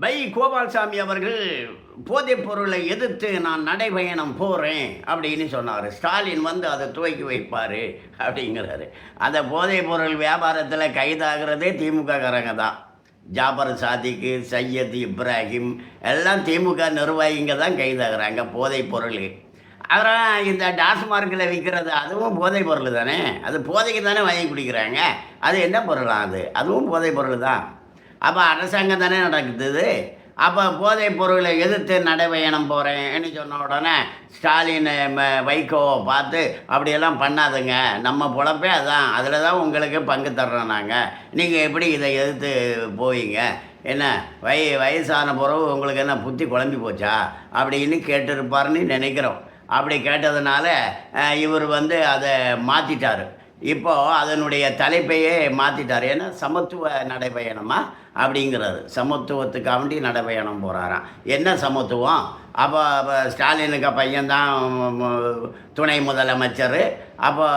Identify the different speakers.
Speaker 1: கோபால்சாமி அவர்கள் போதைப் பொருளை எதிர்த்து நான் நடைபயணம் போகிறேன் அப்படின்னு சொன்னார். ஸ்டாலின் வந்து அதை துவக்கி வைப்பார் அப்படிங்கிறாரு. அந்த போதைப் பொருள் வியாபாரத்தில் கைதாகிறதே திமுககாரங்க தான். ஜாபர் சாதிக்கு, சையத் இப்ராஹிம் எல்லாம் திமுக நிர்வாகிங்க தான் கைதாகிறாங்க போதைப் பொருள். அதெல்லாம் இந்த டாஸ்மார்க்கில் விற்கிறது அதுவும் போதைப் பொருள் தானே. அது போதைக்கு தானே வாங்கி குடிக்கிறாங்க. அது என்ன பொருளாம் அது? அதுவும் போதைப் பொருள் தான். அப்போ அரசாங்கம் தானே நடக்குது. அப்போ போதைப் பொருளை எதிர்த்து நடைபயணம் போகிறேன்னு சொன்ன உடனே ஸ்டாலின் வைகோவை பார்த்து அப்படியெல்லாம் பண்ணாதுங்க, நம்ம பொழப்பே அதான், அதில் தான் உங்களுக்கு பங்கு தர்றோம் நாங்கள், நீங்கள் எப்படி இதை எதிர்த்து போவீங்க, என்ன வயசான பிறகு உங்களுக்கு என்ன புத்தி குழம்பி போச்சா அப்படின்னு கேட்டிருப்பாருன்னு நினைக்கிறோம். அப்படி கேட்டதுனால இவர் வந்து அதை மாற்றிட்டார். இப்போது அதனுடைய தலைப்பையே மாற்றிட்டார். ஏன்னா சமத்துவ நடைபயணமா அப்படிங்கிறது, சமத்துவத்துக்காண்டி நடைபயணம் போகிறாராம். என்ன சமத்துவம்? அப்போ ஸ்டாலினுக்கு பையன்தான் துணை முதலமைச்சர். அப்போ